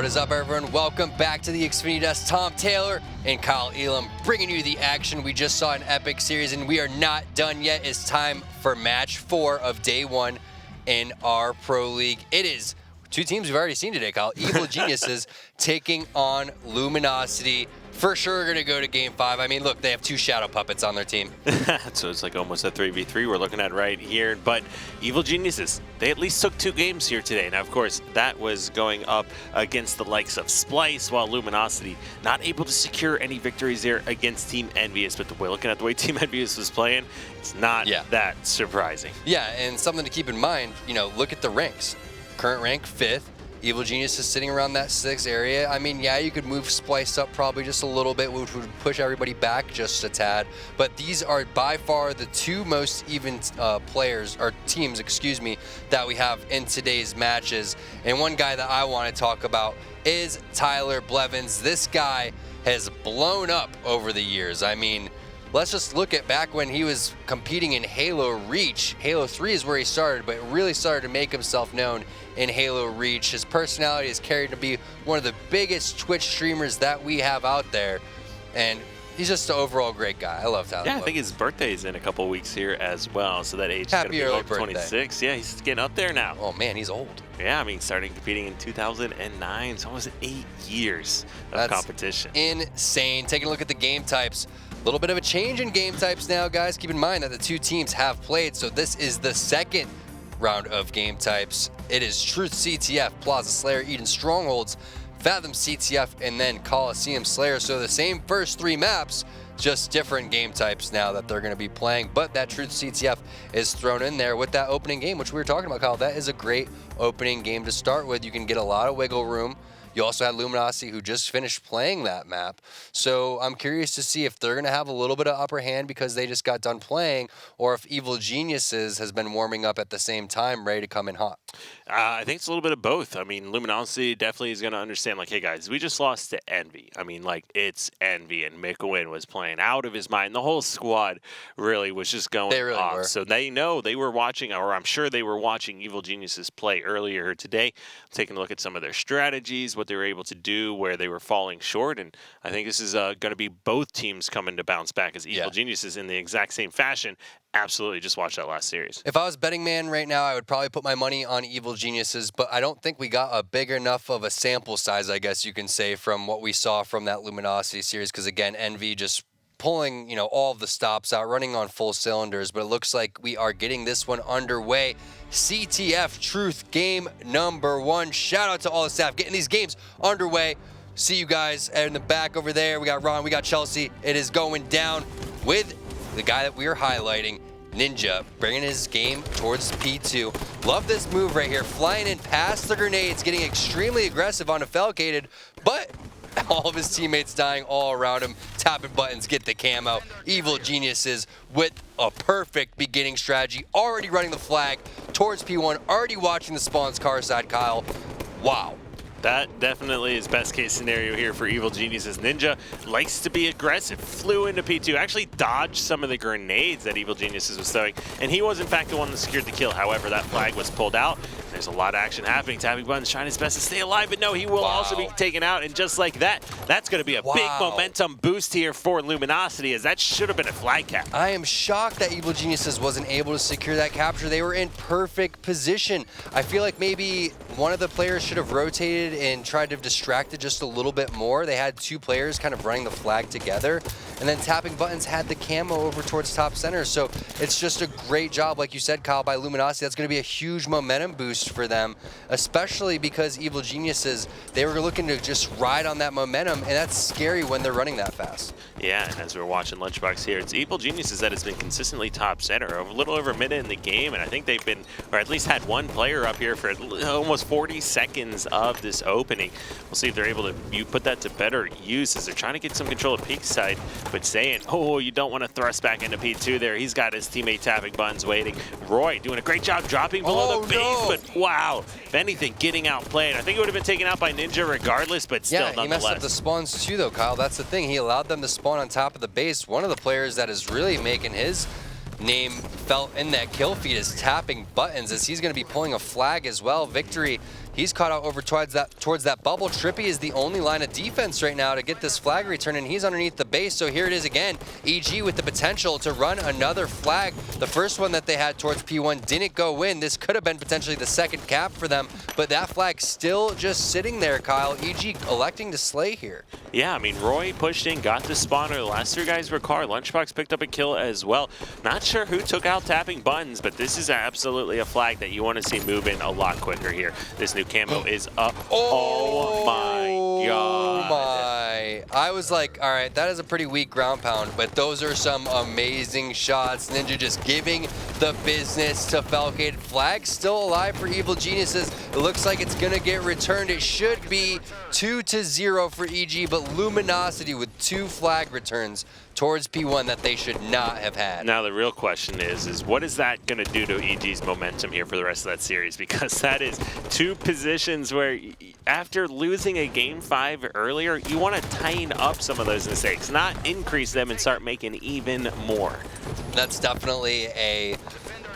What is up, everyone? Welcome back to the Xfinity Desk. Tom Taylor and Kyle Elam bringing you the action. We just saw an epic series, and we are not done yet. It's time for match 4 of day 1 in our Pro League. It is two teams we've already seen today, Kyle. Evil Geniuses taking on Luminosity. For sure going to go to Game 5. I mean, look, they have 2 Shadow Puppets on their team. So it's like almost a 3v3 we're looking at right here. But Evil Geniuses, they at least took 2 games here today. Now, of course, that was going up against the likes of Splice, while Luminosity not able to secure any victories there against Team Envious. But looking at the way Team Envious was playing, it's not that surprising. Yeah, and something to keep in mind, look at the ranks. Current rank 5th. Evil Genius is sitting around that 6th area. I mean, yeah, you could move Splice up probably just a little bit, which would push everybody back just a tad. But these are by far the 2 most even teams, that we have in today's matches. And one guy that I want to talk about is Tyler Blevins. This guy has blown up over the years. I mean, let's just look at back when he was competing in Halo Reach. Halo 3 is where he started, but really started to make himself known in Halo Reach. His personality is carried to be one of the biggest Twitch streamers that we have out there, and he's just an overall great guy. I love Tyler. Yeah, I think his birthday is in a couple weeks here as well, so that age is going to be early over 26. Yeah, he's getting up there now. Oh man, he's old. Yeah, I mean, starting competing in 2009, so almost 8 years of competition. Insane. Taking a look at the game types. A little bit of a change in game types now, guys. Keep in mind that the 2 teams have played, so this is the 2nd round of game types. It is Truth CTF, Plaza Slayer, Eden Strongholds, Fathom CTF, and then Coliseum Slayer. So the same first 3 maps, just different game types now that they're going to be playing. But that Truth CTF is thrown in there with that opening game, which we were talking about, Kyle. That is a great opening game to start with. You can get a lot of wiggle room. You also had Luminosity, who just finished playing that map. So I'm curious to see if they're going to have a little bit of upper hand because they just got done playing, or if Evil Geniuses has been warming up at the same time, ready to come in hot. I think it's a little bit of both. I mean, Luminosity definitely is going to understand, like, hey, guys, we just lost to Envy. I mean, like, it's Envy, and Mikowin was playing out of his mind. The whole squad really was just going off. Were. So they know they were watching, or I'm sure they were watching Evil Geniuses play earlier today, taking a look at some of their strategies, what they were able to do, where they were falling short. And I think this is going to be both teams coming to bounce back as Evil Geniuses in the exact same fashion. Absolutely, just watch that last series. If I was betting man right now, I would probably put my money on Evil Geniuses, but I don't think we got a big enough of a sample size, I guess you can say, from what we saw from that Luminosity series, because again, Envy just pulling, all of the stops out, running on full cylinders, but it looks like we are getting this one underway. CTF Truth game number 1. Shout out to all the staff getting these games underway. See you guys in the back over there. We got Ron, we got Chelsea. It is going down with the guy that we are highlighting, Ninja, bringing his game towards P2. Love this move right here, flying in past the grenades, getting extremely aggressive on a Falcated, but all of his teammates dying all around him, tapping buttons, get the camo. Evil Geniuses with a perfect beginning strategy, already running the flag towards P1, already watching the spawns car side, Kyle. Wow. That definitely is best case scenario here for Evil Geniuses. Ninja likes to be aggressive, flew into P2, actually dodged some of the grenades that Evil Geniuses was throwing, and he was in fact the one that secured the kill. However, that flag was pulled out. There's a lot of action happening. Tapping buttons, trying his best to stay alive, but no, he will also be taken out, and just like that, that's going to be a big momentum boost here for Luminosity, as that should have been a flag cap. I am shocked that Evil Geniuses wasn't able to secure that capture. They were in perfect position. I feel like maybe one of the players should have rotated and tried to distract it just a little bit more. They had 2 players kind of running the flag together, and then Tapping Buttons had the camo over towards top center. So it's just a great job, like you said, Kyle, by Luminosity. That's going to be a huge momentum boost for them, especially because Evil Geniuses, they were looking to just ride on that momentum, and that's scary when they're running that fast. Yeah, and as we're watching Lunchbox here, it's Evil Geniuses that has been consistently top center a little over a minute in the game, and I think they've been, or at least had one player up here for almost 40 seconds of this opening. We'll see if they're able to put that to better use as they're trying to get some control of peak side, but saying, oh, you don't want to thrust back into P2 there. He's got his teammate Tapping Buttons waiting. Roy doing a great job dropping below the base, but wow, if anything, getting outplayed. I think it would have been taken out by Ninja regardless, but still, nonetheless. Yeah, he messed up the spawns too, though, Kyle. That's the thing. He allowed them to spawn on top of the base. One of the players that is really making his name felt in that kill feed is tapping buttons, as he's going to be pulling a flag as well. Victory, he's caught out over towards that bubble. Trippy is the only line of defense right now to get this flag return, and he's underneath the base. So here it is again. EG with the potential to run another flag. The first one that they had towards P1 didn't go in. This could have been potentially the second cap for them, but that flag still just sitting there, Kyle. EG electing to slay here. Yeah, I mean, Roy pushed in, got the spawner. The last 3 guys were car. Lunchbox picked up a kill as well. Not sure who took out tapping buttons, but this is absolutely a flag that you want to see move in a lot quicker here. This new camo is up. Oh my god. Oh my. I was like, all right, that is a pretty weak ground pound, but those are some amazing shots. Ninja just giving the business to Falcade. Flag still alive for Evil Geniuses. It looks like it's going to get returned. It should be 2-0 for EG, but Luminosity with 2 flag returns towards P1 that they should not have had. Now the real question is what is that going to do to EG's momentum here for the rest of that series? Because that is 2 positions where after losing a game 5 earlier, you want to tighten up some of those mistakes, not increase them and start making even more. That's definitely a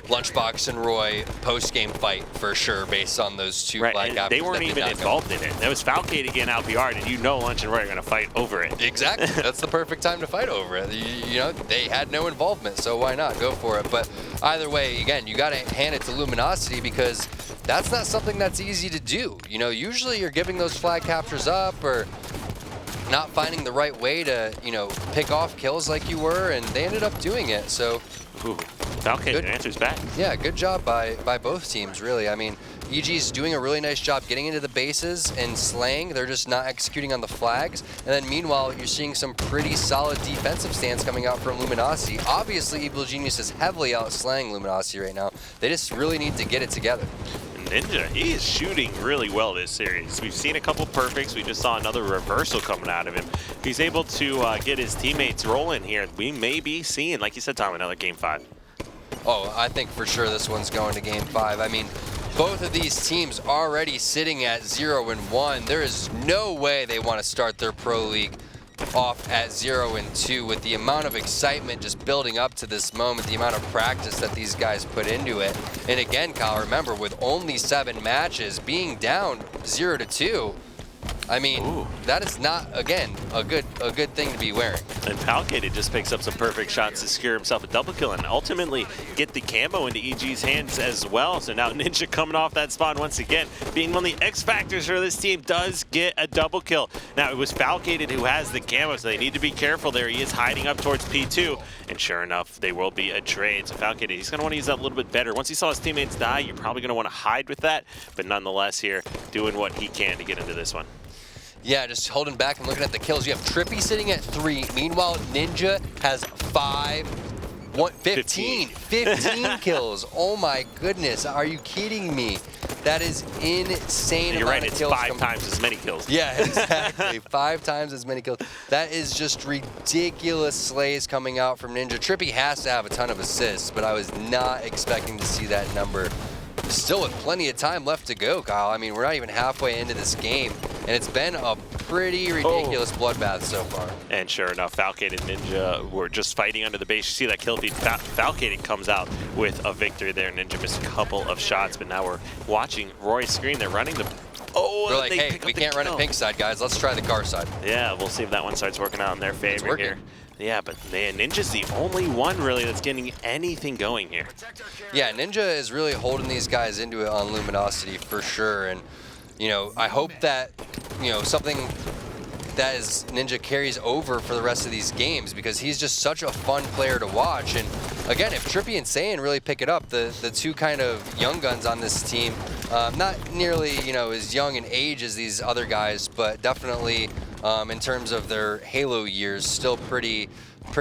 Lunchbox and Roy post-game fight for sure, based on those 2 flag captures. They weren't even involved in it. That was Falcade again out BR'd, and you know Lunch and Roy are going to fight over it. Exactly. That's the perfect time to fight over it. You know, they had no involvement, so why not go for it? But either way, again, you got to hand it to Luminosity, because that's not something that's easy to do. You know, usually you're giving those flag captures up or not finding the right way to, you know, pick off kills like you were, and they ended up doing it. So Falcade answers back. Yeah, good job by both teams, really. I mean, EG's doing a really nice job getting into the bases and slaying. They're just not executing on the flags. And then meanwhile, you're seeing some pretty solid defensive stance coming out from Luminosity. Obviously, Evil Genius is heavily out-slaying Luminosity right now. They just really need to get it together. Ninja, he is shooting really well this series. We've seen a couple perfects. We just saw another reversal coming out of him. He's able to get his teammates rolling here. We may be seeing, like you said, Tom, another game 5. Oh, I think for sure this one's going to game 5. I mean, both of these teams already sitting at 0-1. There is no way they want to start their Pro League off at 0-2 with the amount of excitement just building up to this moment, the amount of practice that these guys put into it. And again, Kyle, remember, with only 7 matches, being down 0-2, I mean, that is not, again, a good thing to be wearing. And Falcade just picks up some perfect shots to secure himself a double kill and ultimately get the camo into EG's hands as well. So now Ninja coming off that spawn once again, being one of the X factors for this team, does get a double kill. Now it was Falcade who has the camo, so they need to be careful there. He is hiding up towards P2, and sure enough, they will be a trade. So Falcade, he's going to want to use that a little bit better. Once he saw his teammates die, you're probably going to want to hide with that, but nonetheless here, doing what he can to get into this one. Yeah, just holding back and looking at the kills. You have Trippy sitting at 3. Meanwhile, Ninja has 15 kills. Oh my goodness. Are you kidding me? That is insane. You're right, it's 5 times as many kills. Yeah, exactly. 5 times as many kills. That is just ridiculous slays coming out from Ninja. Trippy has to have a ton of assists, but I was not expecting to see that number. Still with plenty of time left to go, Kyle. I mean, we're not even halfway into this game, and it's been a pretty ridiculous bloodbath so far. And sure enough, Falcade and Ninja were just fighting under the base. You see that kill feed. Falcade comes out with a victory there. Ninja missed a couple of shots, but now we're watching Roy's screen. They're running the... We're like, hey, we can't run it pink side, guys. Let's try the car side. Yeah, we'll see if that one starts working out in their favor here. Yeah, but man, Ninja's the only one really that's getting anything going here. Yeah, Ninja is really holding these guys into it on Luminosity for sure. And, you know, I hope that, you know, something that is Ninja carries over for the rest of these games, because he's just such a fun player to watch. And again, if Trippy and Saiyan really pick it up, the 2 kind of young guns on this team, not nearly, you know, as young in age as these other guys, but definitely in terms of their Halo years, still pretty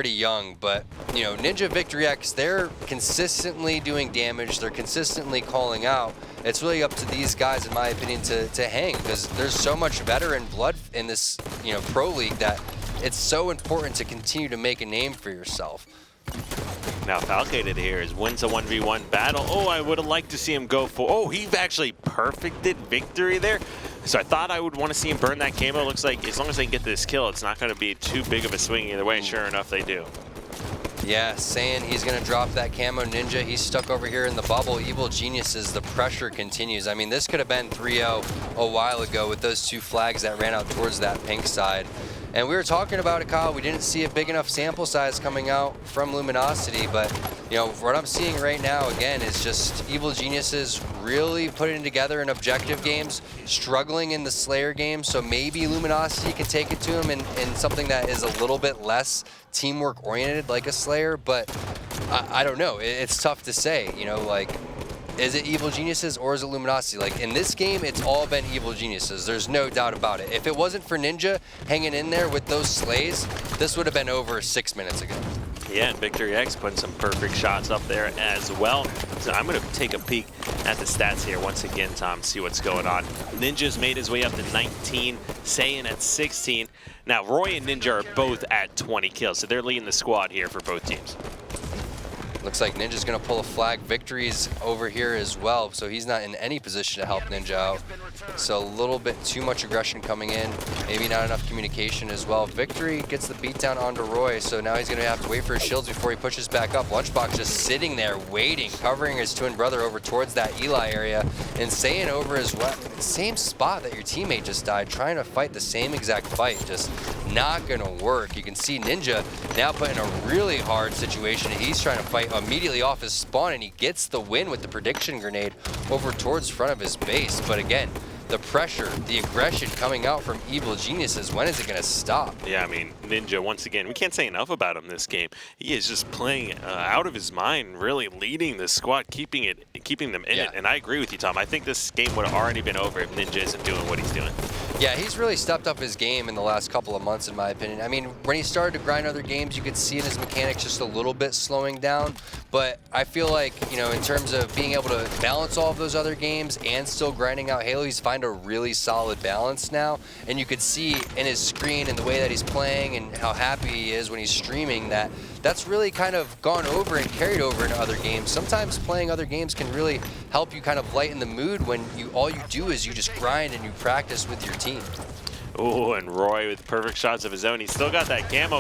young. But, you know, Ninja Victory X, they're consistently doing damage. They're consistently calling out. It's really up to these guys, in my opinion, to hang, because there's so much veteran blood in this, you know, Pro League that it's so important to continue to make a name for yourself. Now Falcade here wins a 1v1 battle. Oh, I would have liked to see him go for... Oh, he actually perfected victory there. So I thought I would want to see him burn that camo. Looks like as long as they can get this kill, it's not going to be too big of a swing either way. Sure enough, they do. Yeah, saying he's going to drop that camo ninja. He's stuck over here in the bubble. Evil Geniuses, the pressure continues. I mean, this could have been 3-0 a while ago with those 2 flags that ran out towards that pink side. And we were talking about it, Kyle. We didn't see a big enough sample size coming out from Luminosity, but you know what I'm seeing right now again is just Evil Geniuses really putting together in objective games, struggling in the Slayer game. So maybe Luminosity can take it to him in something that is a little bit less teamwork oriented, like a Slayer. But I don't know. It's tough to say. You know, like, is it Evil Geniuses or is it Luminosity? Like, in this game, it's all been Evil Geniuses. There's no doubt about it. If it wasn't for Ninja hanging in there with those slays, this would have been over 6 minutes ago. Yeah, and Victory X putting some perfect shots up there as well. So I'm going to take a peek at the stats here once again, Tom, see what's going on. Ninja's made his way up to 19, Saiyan at 16. Now, Roy and Ninja are both at 20 kills, so they're leading the squad here for both teams. Looks like Ninja's going to pull a flag. Victory's over here as well, so he's not in any position to help Ninja out. So a little bit too much aggression coming in, maybe not enough communication as well. Victory gets the beatdown onto Roy, so now he's going to have to wait for his shields before he pushes back up. Lunchbox just sitting there waiting, covering his twin brother over towards that Eli area, and Saiyan over as well. Same spot that your teammate just died, trying to fight the same exact fight, just not going to work. You can see Ninja now put in a really hard situation. He's trying to fight immediately off his spawn, and he gets the win with the prediction grenade over towards front of his base. But again, the pressure, the aggression coming out from Evil Geniuses, when is it going to stop? Yeah, I mean, Ninja, once again, we can't say enough about him this game. He is just playing out of his mind, really leading the squad, keeping them in it. And I agree with you, Tom. I think this game would have already been over if Ninja isn't doing what he's doing. Yeah, he's really stepped up his game in the last couple of months, in my opinion. I mean, when he started to grind other games, you could see in his mechanics just a little bit slowing down. But I feel like, you know, in terms of being able to balance all of those other games and still grinding out Halo, he's found a really solid balance now. And you could see in his screen and the way that he's playing and how happy he is when he's streaming that that's really kind of gone over and carried over into other games. Sometimes playing other games can really help you kind of lighten the mood when all you do is you just grind and you practice with your team. Oh, and Roy with perfect shots of his own. He's still got that camo.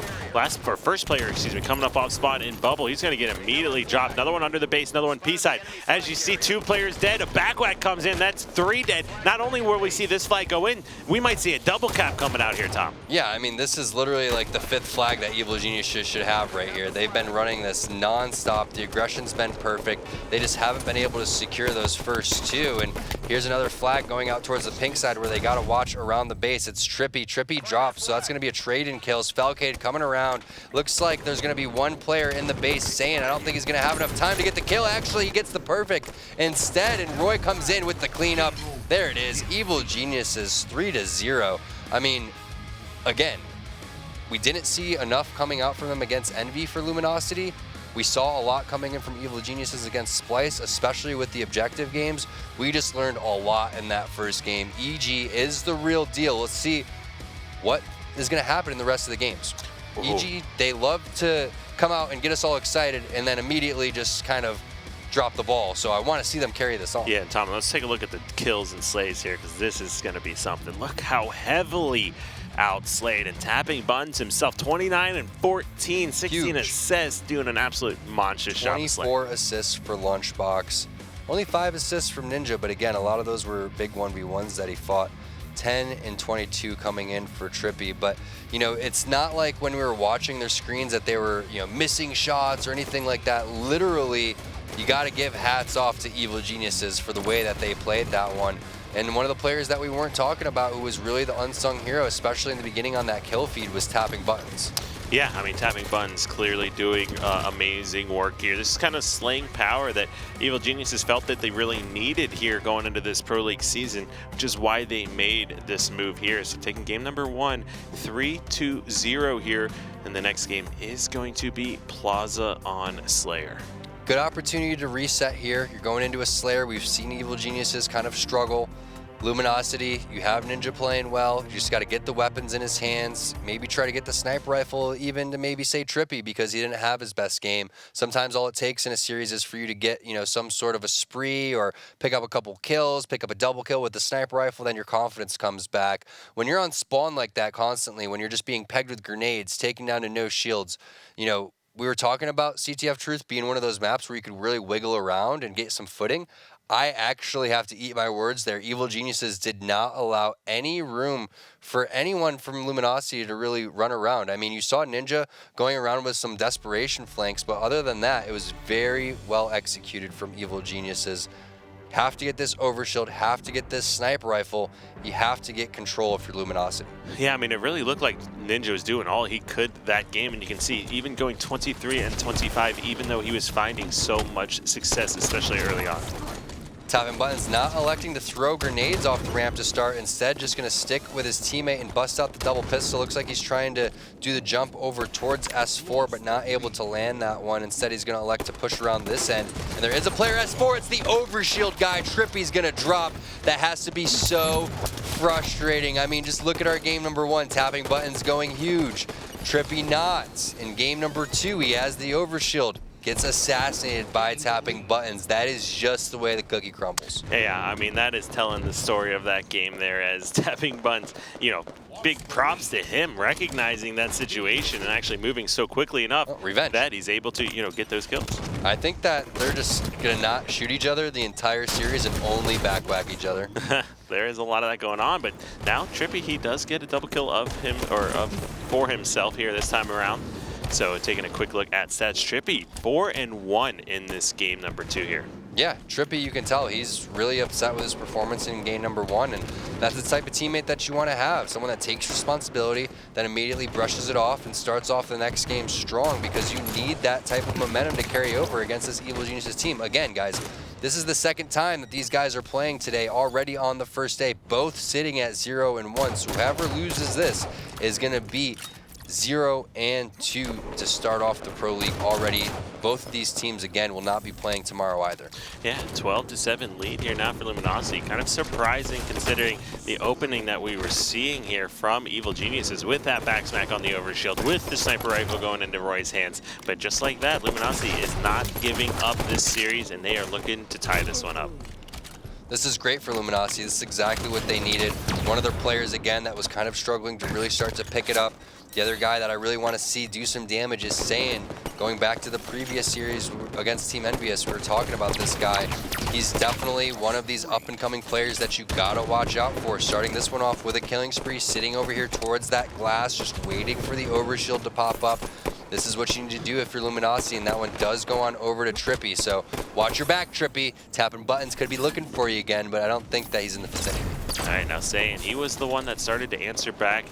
First player, coming up off spot in bubble. He's going to get immediately dropped. Another one under the base, another one P-side. As you see, 2 players dead. A backwhack comes in. That's 3 dead. Not only will we see this flag go in, we might see a double cap coming out here, Tom. Yeah, I mean, this is literally like the 5th flag that Evil Genius should have right here. They've been running this non-stop. The aggression's been perfect. They just haven't been able to secure those first 2. And here's another flag going out towards the pink side where they got to watch around the base. It's Trippy. Trippy drops, so that's going to be a trade in kills. Falcade coming around. Looks like there's going to be 1 player in the base. Saiyan, I don't think he's going to have enough time to get the kill. Actually, he gets the perfect instead, and Roy comes in with the cleanup. There it is. Evil Geniuses 3-0. I mean, again, we didn't see enough coming out from them against Envy for Luminosity. We saw a lot coming in from Evil Geniuses against Splice, especially with the objective games. We just learned a lot in that first game. EG is the real deal. Let's see what is going to happen in the rest of the games. EG, they love to come out and get us all excited and then immediately just kind of drop the ball. So I want to see them carry this on. Yeah, Tom, let's take a look at the kills and slays here, because this is going to be something. Look how heavily outslayed, and tapping buttons himself, 29 and 14, 16 Huge. assists, doing an absolute monstrous job. 24 assists for Lunchbox. Only 5 assists from Ninja, but again, a lot of those were big 1v1s that he fought. 10 and 22 coming in for Trippy, but you know, it's not like when we were watching their screens that they were, you know, missing shots or anything like that. Literally, you got to give hats off to Evil Geniuses for the way that they played that one. And one of the players that we weren't talking about who was really the unsung hero, especially in the beginning on that kill feed, was tapping buttons. Yeah, I mean, tapping buttons clearly doing amazing work here. This is kind of slaying power that Evil Geniuses felt that they really needed here going into this Pro League season, which is why they made this move here. So taking game number 1, 3-0 here, and the next game is going to be Plaza on Slayer. Good opportunity to reset here. You're going into a Slayer. We've seen Evil Geniuses kind of struggle. Luminosity, you have Ninja playing well. You just got to get the weapons in his hands. Maybe try to get the sniper rifle even to maybe say Trippy because he didn't have his best game. Sometimes all it takes in a series is for you to get, you know, some sort of a spree or pick up a couple kills, pick up a double kill with the sniper rifle, then your confidence comes back. When you're on spawn like that constantly, when you're just being pegged with grenades, taken down to no shields, you know, we were talking about CTF Truth being one of those maps where you could really wiggle around and get some footing. I actually have to eat my words there. Evil Geniuses did not allow any room for anyone from Luminosity to really run around. I mean, you saw Ninja going around with some desperation flanks, but other than that, it was very well executed from Evil Geniuses. Have to get this overshield, have to get this sniper rifle, you have to get control of your Luminosity. Yeah, I mean, it really looked like Ninja was doing all he could that game, and you can see even going 23 and 25, even though he was finding so much success, especially early on. Tapping Buttons not electing to throw grenades off the ramp to start, instead just going to stick with his teammate and bust out the double pistol. Looks like he's trying to do the jump over towards S4, but not able to land that one. Instead, he's going to elect to push around this end. And there is a player S4. It's the overshield guy. Trippy's going to drop. That has to be so frustrating. I mean, just look at our game number 1. Tapping Buttons going huge. Trippy not. In game number 2, he has the overshield. Gets assassinated by Tapping Buttons. That is just the way the cookie crumbles. Yeah, I mean, that is telling the story of that game there, as Tapping Buttons, you know, big props to him recognizing that situation and actually moving so quickly enough that he's able to, you know, get those kills. I think that they're just going to not shoot each other the entire series and only back-whack each other. There is a lot of that going on, but now Trippy, he does get a double kill of him, or for himself here this time around. So taking a quick look at stats, Trippy 4-1 in this game number 2 here. Yeah, Trippy, you can tell he's really upset with his performance in game number 1, and that's the type of teammate that you want to have. Someone that takes responsibility, that immediately brushes it off and starts off the next game strong, because you need that type of momentum to carry over against this Evil Geniuses team. Again, guys, this is the second time that these guys are playing today, already on the first day, both sitting at 0-1. So whoever loses this is going to be 0-2 to start off the Pro League already. Both of these teams, again, will not be playing tomorrow either. Yeah, 12-7 lead here now for Luminosity. Kind of surprising considering the opening that we were seeing here from Evil Geniuses with that backsmack on the overshield, with the sniper rifle going into Roy's hands. But just like that, Luminosity is not giving up this series, and they are looking to tie this one up. This is great for Luminosity. This is exactly what they needed. One of their players, again, that was kind of struggling to really start to pick it up. The other guy that I really want to see do some damage is Saiyan. Going back to the previous series against Team Envious, we were talking about this guy. He's definitely one of these up-and-coming players that you gotta watch out for. Starting this one off with a killing spree, sitting over here towards that glass, just waiting for the overshield to pop up. This is what you need to do if you're Luminosity, and that one does go on over to Trippy. So watch your back, Trippy. Tapping Buttons could be looking for you again, but I don't think that he's in the vicinity. All right, now Saiyan, he was the one that started to answer back,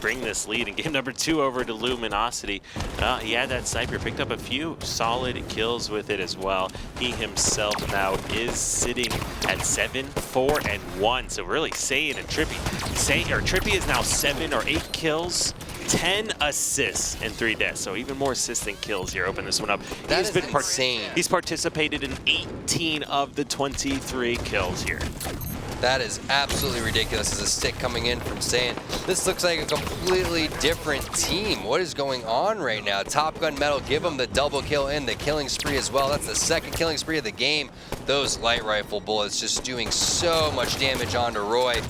bring this lead in game number 2 over to Luminosity. He had that sniper, picked up a few solid kills with it as well. He himself now is sitting at 7-4-1. So really, Saiyan and Trippy. Trippy is now 7 or 8 kills. 10 assists and 3 deaths, so even more assists than kills here. Open this one up. That is insane. He's participated in 18 of the 23 kills here. That is absolutely ridiculous as a stick coming in from Saiyan. This looks like a completely different team. What is going on right now? Top Gun Metal, give him the double kill and the killing spree as well. That's the second killing spree of the game. Those light rifle bullets just doing so much damage onto Roy.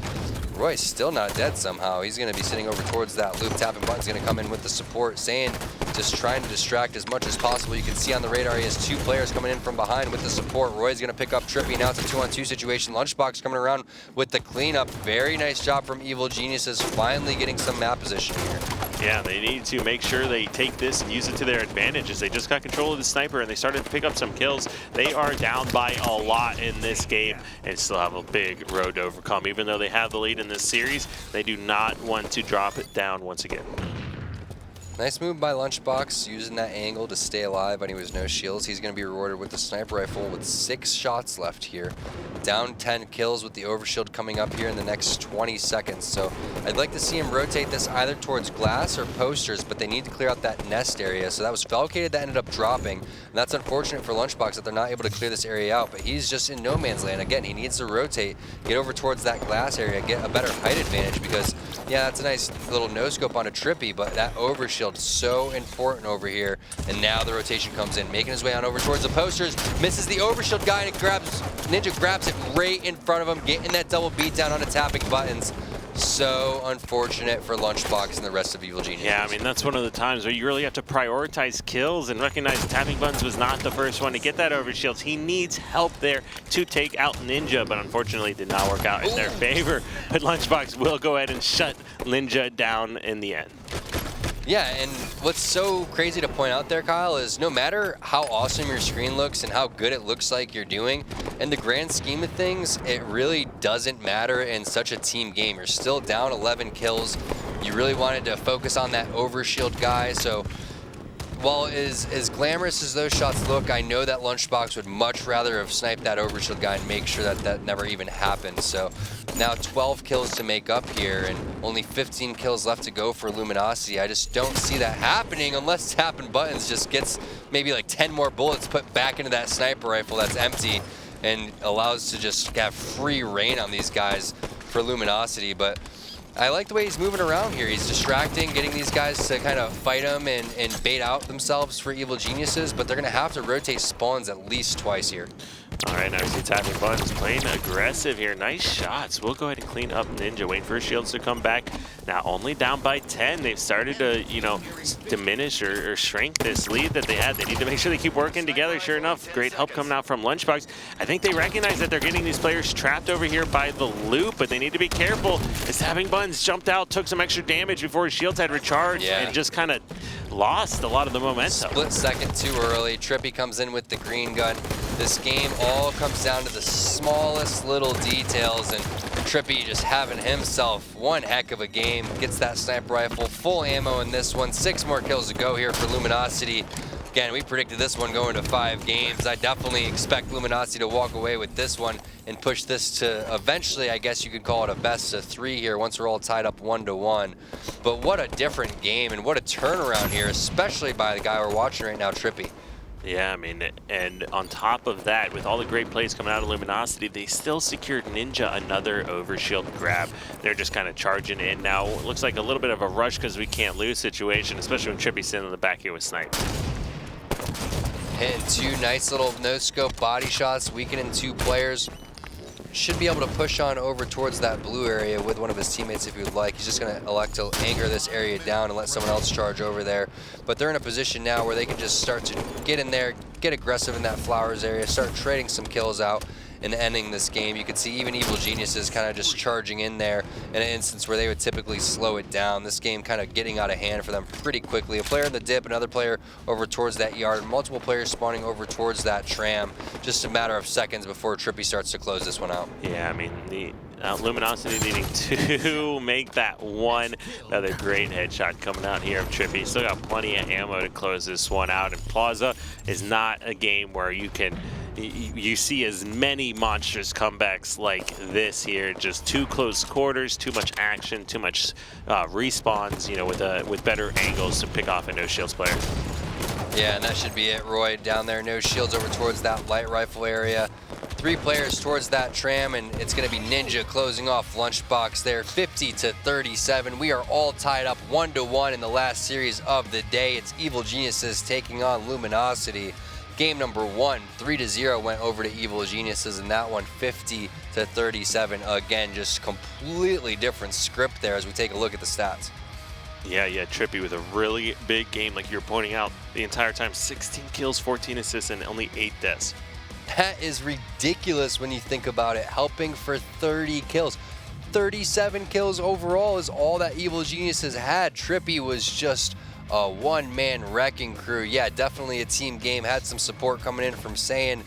Roy's still not dead somehow. He's going to be sitting over towards that loop. Tapping Button's going to come in with the support. Saiyan just trying to distract as much as possible. You can see on the radar he has 2 players coming in from behind with the support. Roy's going to pick up Trippy. Now it's a 2-on-2 situation. Lunchbox coming around with the cleanup. Very nice job from Evil Geniuses, finally getting some map position here. Yeah, they need to make sure they take this and use it to their advantage, as they just got control of the sniper and they started to pick up some kills. They are down by a lot in this game and still have a big road to overcome. Even though they have the lead in this series, they do not want to drop it down once again. Nice move by Lunchbox, using that angle to stay alive when he was no shields. He's going to be rewarded with the sniper rifle with 6 shots left here. Down 10 kills with the overshield coming up here in the next 20 seconds. So I'd like to see him rotate this either towards glass or posters, but they need to clear out that nest area. So that was Falcated that ended up dropping. And that's unfortunate for Lunchbox that they're not able to clear this area out, but he's just in no man's land. Again, he needs to rotate, get over towards that glass area, get a better height advantage, because yeah, that's a nice little no-scope on a Trippy, but that overshield is so important over here. And now the rotation comes in, making his way on over towards the posters, misses the overshield guy, and Ninja grabs it right in front of him, getting that double beat down on the Tapping Buttons. So unfortunate for Lunchbox and the rest of Evil Genius. Yeah, I mean, that's one of the times where you really have to prioritize kills and recognize Tapping Buns was not the first one to get that overshield. He needs help there to take out Ninja, but unfortunately did not work out in their favor. But Lunchbox will go ahead and shut Ninja down in the end. Yeah, and what's so crazy to point out there, Kyle, is no matter how awesome your screen looks and how good it looks like you're doing, in the grand scheme of things, it really doesn't matter in such a team game. You're still down 11 kills. You really wanted to focus on that overshield guy, so while as glamorous as those shots look, I know that Lunchbox would much rather have sniped that overshield guy and make sure that that never even happened. So now 12 kills to make up here and only 15 kills left to go for Luminosity. I just don't see that happening unless Tapping Buttons just gets maybe like 10 more bullets put back into that sniper rifle that's empty and allows to just have free reign on these guys for Luminosity. But I like the way he's moving around here. He's distracting, getting these guys to kind of fight him and bait out themselves for Evil Geniuses, but they're going to have to rotate spawns at least twice here. All right, now we see Tapping Buttons playing aggressive here. Nice shots. We'll go ahead and clean up Ninja. Wait for his shields to come back. Now only down by 10. They've started to, you know, diminish or shrink this lead that they had. They need to make sure they keep working together. Sure enough, great help coming out from Lunchbox. I think they recognize that they're getting these players trapped over here by the loop, but they need to be careful. As Tapping Buttons jumped out, took some extra damage before his shields had recharged, and just kind of lost a lot of the momentum. Split second too early. Trippy comes in with the green gun. This game all comes down to the smallest little details, and Trippy just having himself one heck of a game. Gets that sniper rifle, full ammo in this one. 6 more kills to go here for Luminosity. Again, we predicted this one going to 5 games. I definitely expect Luminosity to walk away with this one and push this to eventually, I guess you could call it a best of 3 here once we're all tied up 1-1. But what a different game and what a turnaround here, especially by the guy we're watching right now, Trippy. Yeah, I mean, and on top of that, with all the great plays coming out of Luminosity, they still secured Ninja another overshield grab. They're just kind of charging in now. It looks like a little bit of a rush because we can't lose situation, especially when Trippy's sitting in the back here with Snipe. Hitting 2 nice little no-scope body shots, weakening 2 players. Should be able to push on over towards that blue area with one of his teammates if he would like. He's just going to elect to anchor this area down and let someone else charge over there. But they're in a position now where they can just start to get in there, get aggressive in that flowers area, start trading some kills out and ending this game. You can see even Evil Geniuses kind of just charging in there in an instance where they would typically slow it down. This game kind of getting out of hand for them pretty quickly. A player in the dip, another player over towards that yard, multiple players spawning over towards that tram. Just a matter of seconds before Trippy starts to close this one out. Yeah, I mean, the Luminosity needing to make that one. Another great headshot coming out here of Trippy. Still got plenty of ammo to close this one out. And Plaza is not a game where you see as many monstrous comebacks like this here. Just too close quarters, too much action, too much respawns, you know, with better angles to pick off a no shields player. Yeah, and that should be it, Roy. Down there, no shields over towards that light rifle area. 3 players towards that tram, and it's going to be Ninja closing off Lunchbox there, 50-37. We are all tied up 1-1 in the last series of the day. It's Evil Geniuses taking on Luminosity. Game number 1, 3-0 went over to Evil Geniuses, and that one 50-37. Again, just completely different script there as we take a look at the stats. Yeah, Trippy with a really big game, like you're pointing out the entire time. 16 kills, 14 assists, and only 8 deaths. That is ridiculous when you think about it. Helping for 30 kills. 37 kills overall is all that Evil Geniuses had. Trippy was just a one-man wrecking crew. Yeah, definitely a team game. Had some support coming in from Saiyan,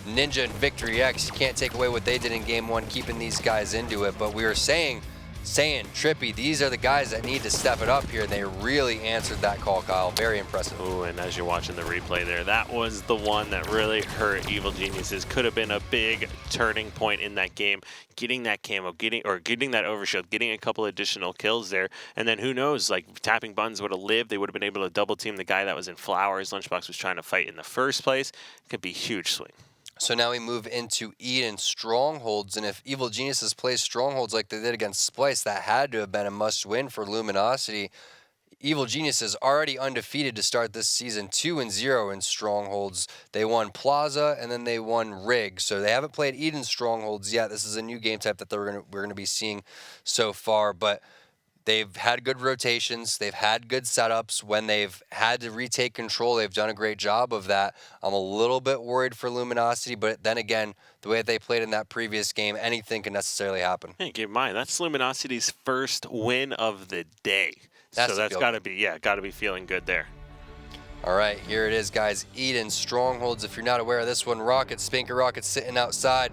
Ninja, and Victory X. You can't take away what they did in game 1, keeping these guys into it. But we were saying, Trippy, these are the guys that need to step it up here. They really answered that call, Kyle. Very impressive. Ooh, and as you're watching the replay there, that was the one that really hurt Evil Geniuses. Could have been a big turning point in that game. Getting that camo, getting that overshield, getting a couple additional kills there. And then who knows, like Tapping Buns would have lived. They would have been able to double team the guy that was in flowers Lunchbox was trying to fight in the first place. It could be a huge swing. So now we move into Eden Strongholds, and if Evil Geniuses plays Strongholds like they did against Splice, that had to have been a must-win for Luminosity. Evil Geniuses already undefeated to start this season, 2-0 in Strongholds. They won Plaza and then they won Rig. So they haven't played Eden Strongholds yet. This is a new game type that we're gonna be seeing so far, but they've had good rotations. They've had good setups. When they've had to retake control, they've done a great job of that. I'm a little bit worried for Luminosity, but then again, the way that they played in that previous game, anything can necessarily happen. Hey, keep in mind, that's Luminosity's first win of the day. So that's got to be feeling good there. All right, here it is, guys. Eden Strongholds. If you're not aware of this one, Rocket, Spinker Rocket sitting outside.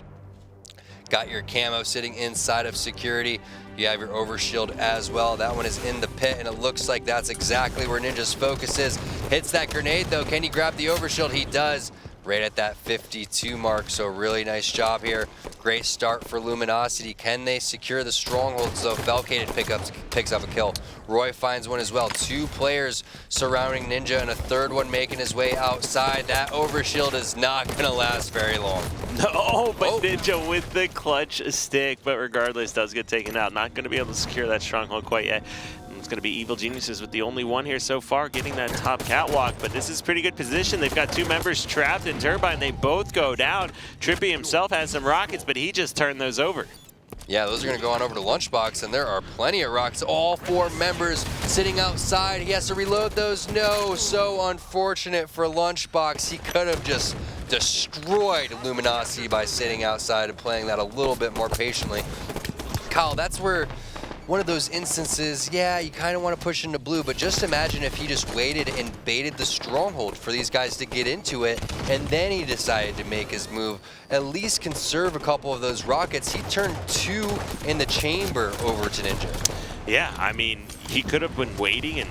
Got your camo sitting inside of security. You have your overshield as well. That one is in the pit, and it looks like that's exactly where Ninja's focus is. Hits that grenade, though. Can he grab the overshield? He does. Right at that 52 mark, so really nice job here. Great start for Luminosity. Can they secure the strongholds, though? Velcated picks up a kill. Roy finds one as well. 2 players surrounding Ninja, and a third one making his way outside. That overshield is not going to last very long. No, but Ninja with the clutch stick, but regardless, does get taken out. Not going to be able to secure that stronghold quite yet. It's going to be Evil Geniuses with the only one here so far getting that top catwalk, but this is pretty good position. They've got 2 members trapped in Turbine. They both go down. Trippy himself has some rockets, but he just turned those over. Yeah, those are going to go on over to Lunchbox, and there are plenty of rockets. All 4 members sitting outside. He has to reload those. No, so unfortunate for Lunchbox. He could have just destroyed Luminosity by sitting outside and playing that a little bit more patiently. Kyle, that's where one of those instances, yeah, you kind of want to push into blue, but just imagine if he just waited and baited the stronghold for these guys to get into it, and then he decided to make his move. At least conserve a couple of those rockets. He turned 2 in the chamber over to Ninja. Yeah, I mean, he could have been waiting and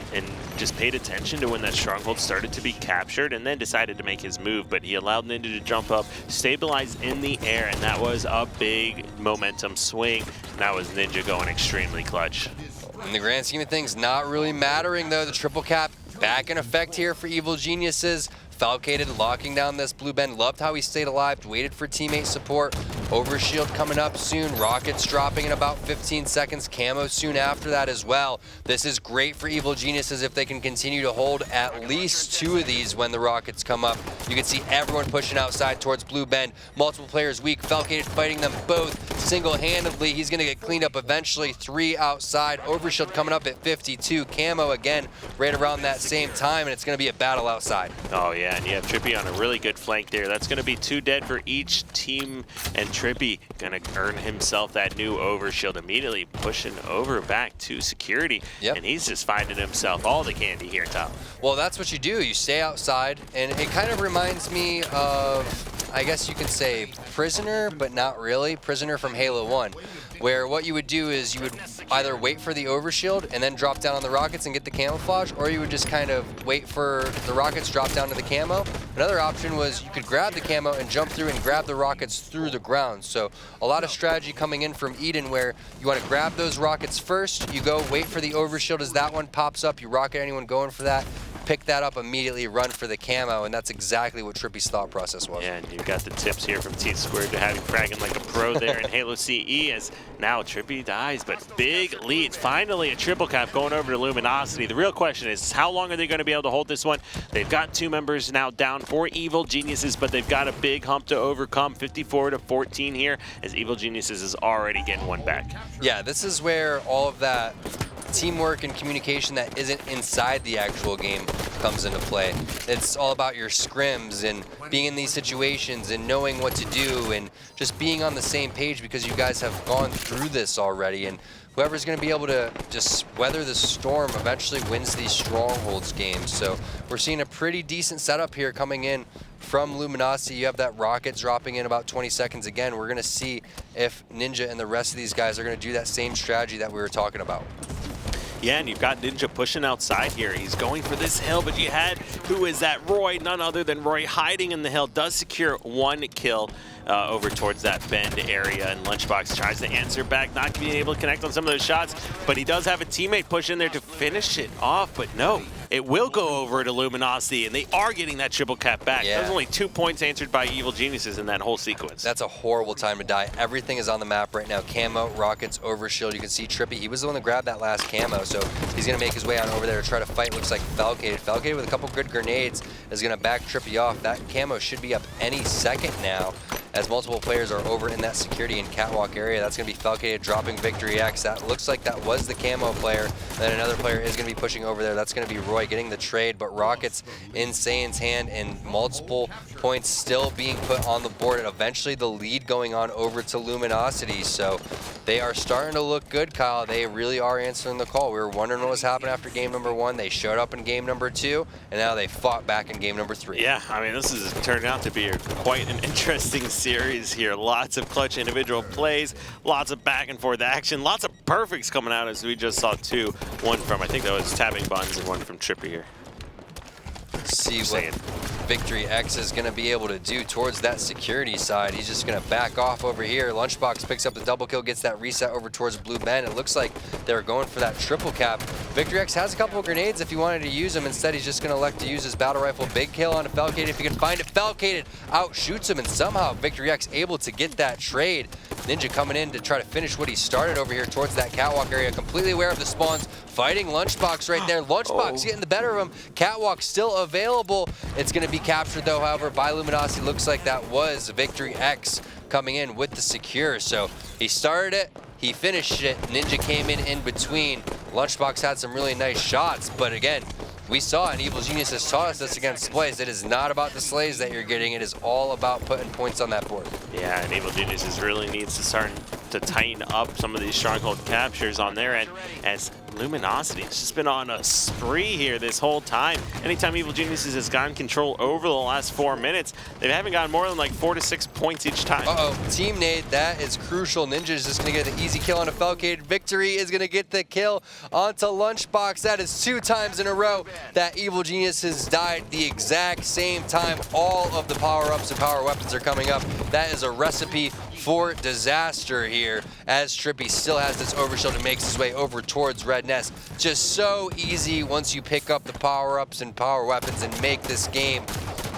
just paid attention to when that stronghold started to be captured and then decided to make his move, but he allowed Ninja to jump up, stabilize in the air, and that was a big momentum swing. That was Ninja going extremely clutch. In the grand scheme of things, not really mattering though. The triple cap back in effect here for Evil Geniuses. Falcated locking down this blue bend. Loved how he stayed alive, waited for teammate support. Overshield coming up soon. Rockets dropping in about 15 seconds. Camo soon after that as well. This is great for Evil Geniuses if they can continue to hold at least 2 of these when the rockets come up. You can see everyone pushing outside towards blue bend. Multiple players weak. Falcated fighting them both single-handedly. He's going to get cleaned up eventually. 3 outside. Overshield coming up at 52. Camo again right around that same time, and it's going to be a battle outside. Oh, yeah, and you have Trippy on a really good flank there. That's going to be 2 dead for each team, and Trippy going to earn himself that new overshield, immediately pushing over back to security. Yep. And he's just finding himself all the candy here, Tom. Well, that's what you do. You stay outside, and it kind of reminds me of, I guess you could say, Prisoner, but not really. Prisoner from Halo 1, where what you would do is you would either wait for the overshield and then drop down on the rockets and get the camouflage, or you would just kind of wait for the rockets, drop down to the camo. Another option was you could grab the camo and jump through and grab the rockets through the ground. So a lot of strategy coming in from Eden, where you want to grab those rockets first, you go wait for the overshield as that one pops up, you rocket anyone going for that, pick that up immediately, run for the camo, and that's exactly what Trippy's thought process was. Yeah, and you've got the tips here from T-Squared to having fragging like a pro there in Halo CE, as now Trippy dies, but big leads. Finally a triple cap going over to Luminosity. The real question is, how long are they going to be able to hold this one? They've got 2 members now down for Evil Geniuses, but they've got a big hump to overcome, 54-14 here, as Evil Geniuses is already getting one back. Yeah, this is where all of that teamwork and communication that isn't inside the actual game comes into play. It's all about your scrims and being in these situations and knowing what to do and just being on the same page, because you guys have gone through this already, and whoever's going to be able to just weather the storm eventually wins these strongholds games. So we're seeing a pretty decent setup here coming in from Luminosity. You have that rocket dropping in about 20 seconds again. We're going to see if Ninja and the rest of these guys are going to do that same strategy that we were talking about. Yeah, and you've got Ninja pushing outside here. He's going for this hill, but you had, who is that? Roy, none other than Roy, hiding in the hill, does secure 1 kill over towards that bend area, and Lunchbox tries to answer back, not being able to connect on some of those shots, but he does have a teammate push in there to finish it off, but no, It will go over to Luminosity, and they are getting that triple cap back. Yeah. There's only 2 points answered by Evil Geniuses in that whole sequence. That's a horrible time to die. Everything is on the map right now. Camo, rockets, overshield. You can see Trippy. He was the one that grabbed that last camo, so he's going to make his way on over there to try to fight. Looks like Falcated. Falcated with a couple good grenades is going to back Trippy off. That camo should be up any second now, as multiple players are over in that security and catwalk area. That's going to be Falcated dropping Victory X. That looks like that was the camo player. And then another player is going to be pushing over there. That's going to be Roy getting the trade, but rockets in Saiyin's hand and multiple points still being put on the board, and eventually the lead going on over to Luminosity. So they are starting to look good, Kyle. They really are answering the call. We were wondering what was happening after game number 1. They showed up in game number 2, and now they fought back in game number 3. Yeah, I mean, this has turned out to be quite an interesting series here. Lots of clutch individual plays, lots of back and forth action, lots of perfects coming out, as we just saw 2. One from, I think that was Tapping Buttons, and one from Trippy here. See what Victory X is going to be able to do towards that security side. He's just going to back off over here. Lunchbox picks up the double kill, gets that reset over towards Blue Ben. It looks like they're going for that triple cap. Victory X has a couple of grenades if he wanted to use them. Instead, he's just going to elect to use his battle rifle. Big kill on a Falcated if he can find it. Falcated outshoots him, and somehow Victory X able to get that trade. Ninja coming in to try to finish what he started over here towards that catwalk area. Completely aware of the spawns. Fighting Lunchbox right there. Lunchbox getting the better of him. Catwalk still available. It's going to be captured, though, however, by Luminosity. Looks like that was Victory X coming in with the secure. So he started it. He finished it. Ninja came in between. Lunchbox had some really nice shots, but again, we saw, and Evil Genius has taught us this against Slays. It is not about the Slays that you're getting. It is all about putting points on that board. Yeah, and Evil Geniuses really needs to start to tighten up some of these stronghold captures on their end, as Luminosity has just been on a spree here this whole time. Anytime Evil Geniuses has gotten control over the last 4 minutes, they haven't gotten more than like 4 to 6 points each time. Team Nade, that is crucial. Ninja is just going to get the easy kill on a Falcated. Victory is going to get the kill onto Lunchbox. That is 2 times in a row that Evil Geniuses died the exact same time. All of the power-ups and power weapons are coming up. That is a recipe for disaster here, as Trippy still has this overshield and makes his way over towards Red Nest. Just so easy once you pick up the power-ups and power weapons and make this game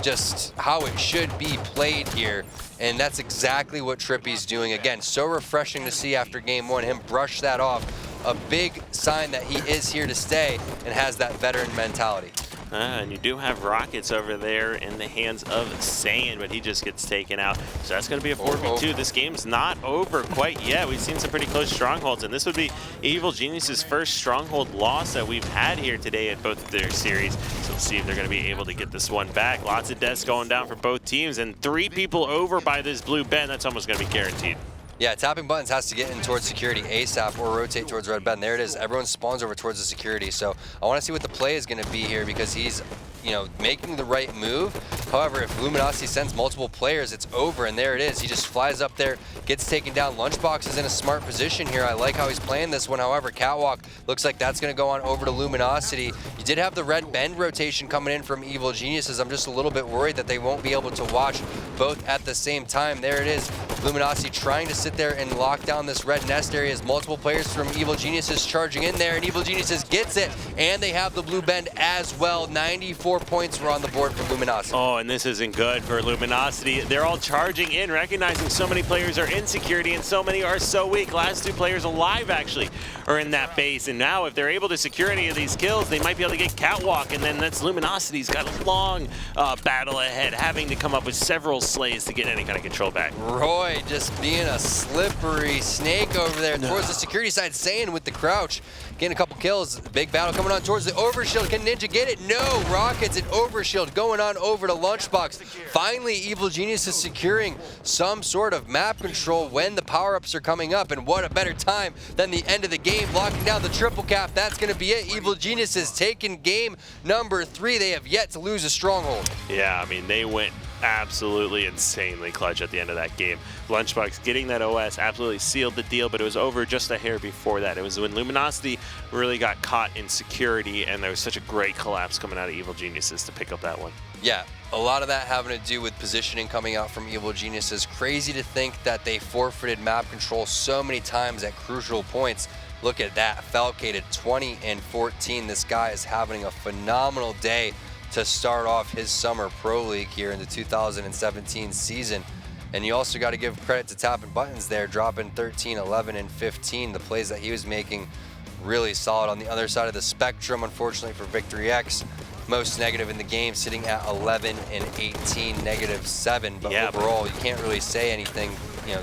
just how it should be played here. And that's exactly what Trippy's doing. Again, so refreshing to see after game 1, him brush that off. A big sign that he is here to stay and has that veteran mentality. And you do have rockets over there in the hands of Saiyan, but he just gets taken out. So that's going to be a 4v2. This game's not over quite yet. We've seen some pretty close strongholds, and this would be Evil Genius's first stronghold loss that we've had here today at both of their series. So let's see if they're going to be able to get this one back. Lots of deaths going down for both teams, and 3 people over by this Blue Ben. That's almost going to be guaranteed. Yeah, Tapping Buttons has to get in towards security ASAP or rotate towards Red Ben. There it is. Everyone spawns over towards the security. So I want to see what the play is going to be here, because he's, making the right move. However, if Luminosity sends multiple players, it's over, and there it is. He just flies up there, gets taken down. Lunchbox is in a smart position here. I like how he's playing this one. However, Catwalk looks like that's going to go on over to Luminosity. You did have the Red Bend rotation coming in from Evil Geniuses. I'm just a little bit worried that they won't be able to watch both at the same time. There it is. Luminosity trying to sit there and lock down this Red Nest area as multiple players from Evil Geniuses charging in there, and Evil Geniuses gets it, and they have the Blue Bend as well. 94 points were on the board for Luminosity. Oh, and this isn't good for Luminosity. They're all charging in, recognizing so many players are in security and so many are so weak. Last 2 players alive, actually, are in that base, and now if they're able to secure any of these kills, they might be able to get Catwalk, and then that's Luminosity's got a long battle ahead, having to come up with several slays to get any kind of control back. Roy just being a slippery snake over there towards the security side. Saiyan with the crouch, getting a couple kills. Big battle coming on towards the overshield. Can Ninja get it? No. Rockets and overshield going on over to Lunchbox. Finally, Evil Genius is securing some sort of map control when the power-ups are coming up, and what a better time than the end of the game, locking down the triple cap. That's going to be it. Evil Genius has taken game number 3. They have yet to lose a stronghold. Yeah, I mean, they went absolutely insanely clutch at the end of that game. Lunchbox getting that OS absolutely sealed the deal, but it was over just a hair before that. It was when Luminosity really got caught in security, and there was such a great collapse coming out of Evil Geniuses to pick up that one. Yeah, a lot of that having to do with positioning coming out from Evil Geniuses. Crazy to think that they forfeited map control so many times at crucial points. Look at that, Falcated 20 and 14. This guy is having a phenomenal day to start off his summer pro league here in the 2017 season. And you also got to give credit to Tapping Buttons there, dropping 13, 11, and 15. The plays that he was making really solid. On the other side of the spectrum, unfortunately for Victory X, most negative in the game, sitting at 11 and 18, -7. But yeah, overall, you can't really say anything,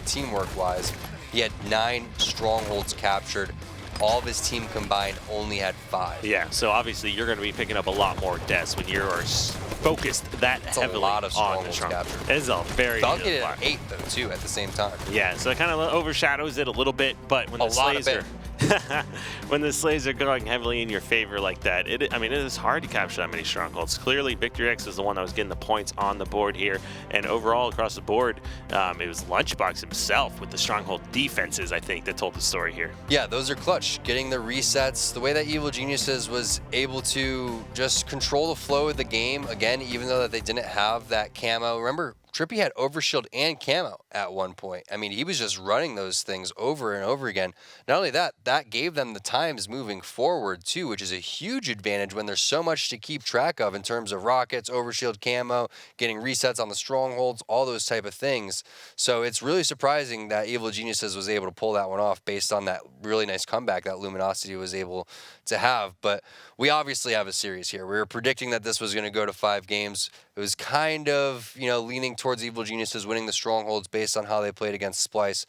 teamwork-wise. He had 9 strongholds captured. All of his team combined only had 5. Yeah, so obviously you're going to be picking up a lot more deaths when you're focused that That's heavily a lot of on the strongholds strong. captured. It's a very Falcated at 8 though too at the same time. Yeah, so it kind of overshadows it a little bit, but when the slays are when the slays are going heavily in your favor like that, it is hard to capture that many strongholds. Clearly, Victory X is the one that was getting the points on the board here, and overall across the board, it was Lunchbox himself with the stronghold defenses, I think, that told the story here. Yeah, those are clutch. Getting the resets, the way that Evil Geniuses was able to just control the flow of the game, again, even though that they didn't have that camo. Remember, Trippy had overshield and camo at one point. I mean, he was just running those things over and over again. Not only that, that gave them the times moving forward too, which is a huge advantage when there's so much to keep track of in terms of rockets, overshield, camo, getting resets on the strongholds, all those type of things. So it's really surprising that Evil Geniuses was able to pull that one off based on that really nice comeback that Luminosity was able to have. But we obviously have a series here. We were predicting that this was going to go to 5 games. It was kind of, leaning towards Evil Geniuses winning the strongholds based on how they played against Splice.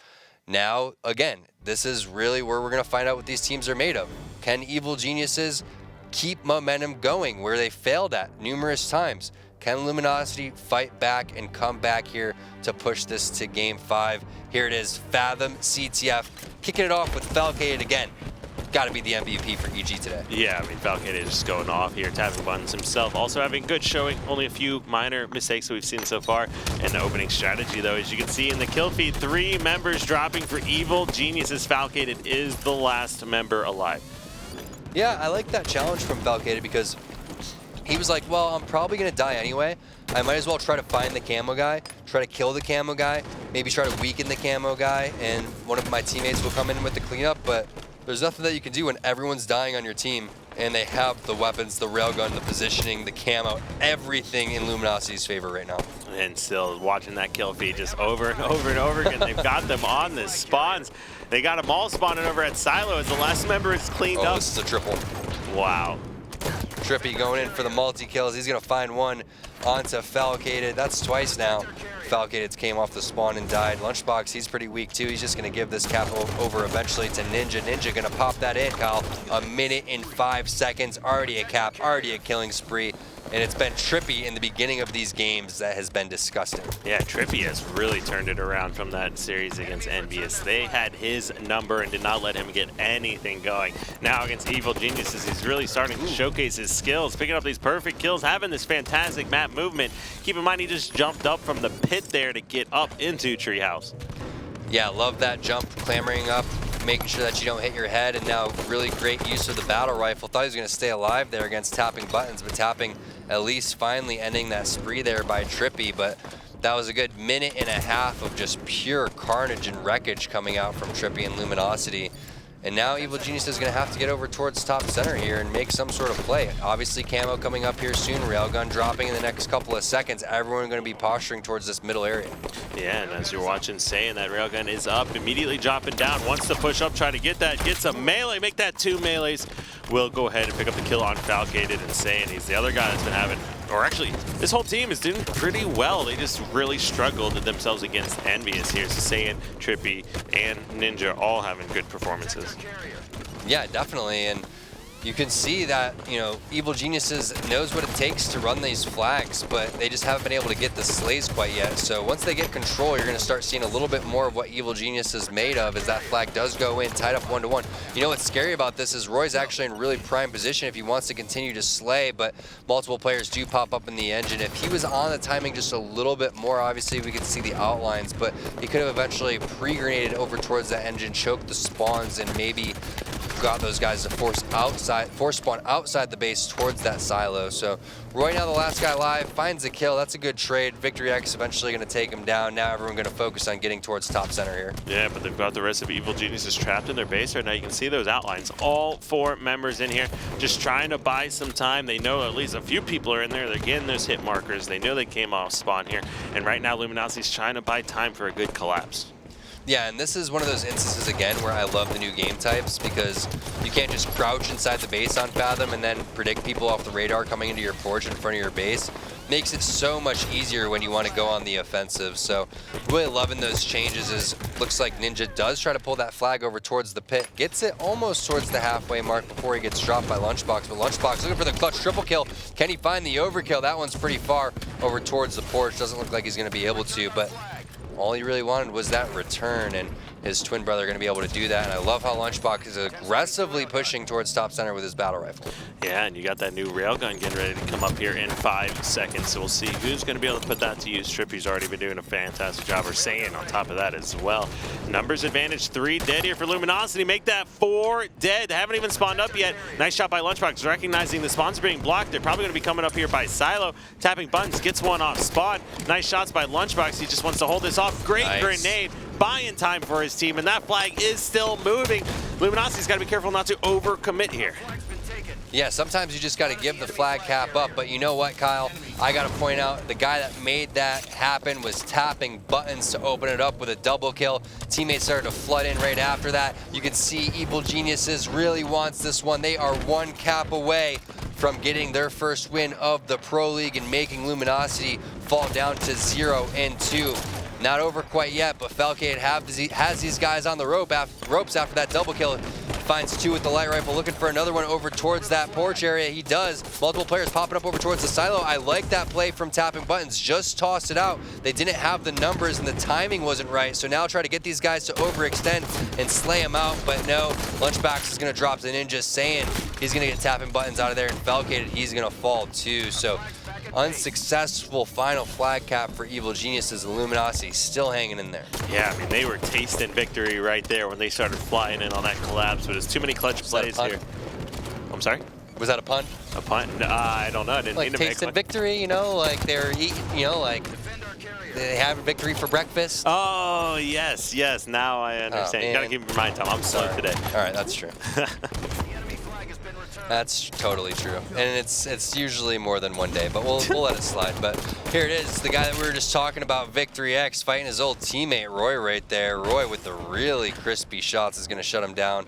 Now, again, this is really where we're going to find out what these teams are made of. Can Evil Geniuses keep momentum going where they failed at numerous times? Can Luminosity fight back and come back here to push this to Game 5? Here it is, Fathom CTF kicking it off with Falcated again. Got to be the MVP for EG today. Yeah, Falcon is just going off here. Tapping Buttons himself also having good showing. Only a few minor mistakes that we've seen so far. And the opening strategy, though, as you can see in the kill feed, 3 members dropping for Evil Geniuses. Falcated is the last member alive. Yeah, I like that challenge from Falcated because he was like, well, I'm probably going to die anyway. I might as well try to find the camo guy, try to kill the camo guy, maybe try to weaken the camo guy, and one of my teammates will come in with the cleanup, but there's nothing that you can do when everyone's dying on your team and they have the weapons, the railgun, the positioning, the camo, everything in Luminosity's favor right now. And still watching that kill feed just over and over and over again. They've got them on the spawns. They got them all spawning over at Silo as the last member is cleaned up. This is a triple. Wow. Trippy going in for the multi-kills. He's going to find one onto Falcated. That's twice now. Falcated came off the spawn and died. Lunchbox, he's pretty weak too. He's just going to give this cap over eventually to Ninja. Ninja going to pop that in, Kyle. 1 minute and 5 seconds. Already a cap, already a killing spree. And it's been Trippy in the beginning of these games that has been disgusting. Yeah, Trippy has really turned it around from that series against Envious. They had his number and did not let him get anything going. Now against Evil Geniuses, he's really starting to showcase his skills, picking up these perfect kills, having this fantastic map movement. Keep in mind, he just jumped up from the pit there to get up into Treehouse. Yeah, love that jump, clambering up, making sure that you don't hit your head, and now really great use of the battle rifle. Thought he was going to stay alive there against Tapping Buttons, but Tapping at least finally ending that spree there by Trippy. But that was a good 1.5 minutes of just pure carnage and wreckage coming out from Trippy and Luminosity. And now Evil Genius is going to have to get over towards top center here and make some sort of play. Obviously, camo coming up here soon. Railgun dropping in the next couple of seconds. Everyone going to be posturing towards this middle area. Yeah, and as you're watching Saiyan, that railgun is up, immediately dropping down. Wants to push up, try to get that. Gets a melee, make that 2 melees. Will go ahead and pick up the kill on Falcated and Saiyan. He's the other guy that's been having, or actually, this whole team is doing pretty well. They just really struggled themselves against Envious here. So Saiyan, Trippy, and Ninja all having good performances. Yeah, definitely. And you can see that, Evil Geniuses knows what it takes to run these flags, but they just haven't been able to get the slays quite yet. So once they get control, you're going to start seeing a little bit more of what Evil Genius is made of as that flag does go in, tied up 1-1. What's scary about this is Roy's actually in really prime position if he wants to continue to slay, but multiple players do pop up in the engine. If he was on the timing just a little bit more, obviously we could see the outlines, but he could have eventually pre-grenaded over towards that engine, choked the spawns, and maybe got those guys to force spawn outside the base towards that silo. So Roy, now the last guy alive, finds a kill. That's a good trade. Victory X eventually going to take him down. Now everyone going to focus on getting towards top center here. Yeah, but they've got the rest of Evil Geniuses trapped in their base right now. You can see those outlines. All 4 members in here just trying to buy some time. They know at least a few people are in there. They're getting those hit markers. They know they came off spawn here. And right now Luminosity's trying to buy time for a good collapse. Yeah, and this is one of those instances, again, where I love the new game types because you can't just crouch inside the base on Fathom and then predict people off the radar coming into your porch in front of your base. Makes it so much easier when you want to go on the offensive. So really loving those changes. Is looks like Ninja does try to pull that flag over towards the pit. Gets it almost towards the halfway mark before he gets dropped by Lunchbox. But Lunchbox looking for the clutch triple kill. Can he find the overkill? That one's pretty far over towards the porch. Doesn't look like he's going to be able to, but all he really wanted was that return, and his twin brother going to be able to do that. And I love how Lunchbox is aggressively pushing towards top center with his battle rifle. Yeah, and you got that new railgun getting ready to come up here in 5 seconds. So we'll see who's going to be able to put that to use. Trippy's already been doing a fantastic job, or saying on top of that as well. Numbers advantage, 3 dead here for Luminosity. Make that 4 dead. They haven't even spawned up yet. Nice shot by Lunchbox, recognizing the spawns are being blocked. They're probably going to be coming up here by Silo. Tapping buttons, gets one off spawn. Nice shots by Lunchbox. He just wants to hold this off. Great grenade. Buying time for his team, and that flag is still moving. Luminosity's got to be careful not to overcommit here. Yeah, sometimes you just got to give the flag cap up, but you know what, Kyle? I got to point out the guy that made that happen was tapping buttons to open it up with a double kill. Teammates started to flood in right after that. You can see Evil Geniuses really wants this one. They are 1 cap away from getting their first win of the Pro League and making Luminosity fall down to 0-2. Not over quite yet, but Falcade has these guys on the ropes after that double kill. Finds 2 with the light rifle, looking for another one over towards that porch area. He does. Multiple players popping up over towards the silo. I like that play from tapping buttons. Just tossed it out. They didn't have the numbers and the timing wasn't right. So now try to get these guys to overextend and slay them out. But no, Lunchbox is going to drop the Ninja, saying he's going to get tapping buttons out of there, and Falcade, he's going to fall too. So unsuccessful final flag cap for Evil Geniuses, and Luminosity still hanging in there. Yeah, I mean, they were tasting victory right there when they started flying in on that collapse, but it's too many clutch plays here. I'm sorry? Was that a pun? A pun? I don't know. I didn't mean to make one. Tasting victory, you know, like they're eating, you know, like they have a victory for breakfast. Oh, yes, yes. Now I understand. You gotta keep your mind, Tom. I'm slow today. All right, that's true. That's totally true, and it's usually more than 1 day, but we'll let it slide. But here it is, the guy that we were just talking about, Victory X, fighting his old teammate Roy right there. Roy with the really crispy shots is going to shut him down.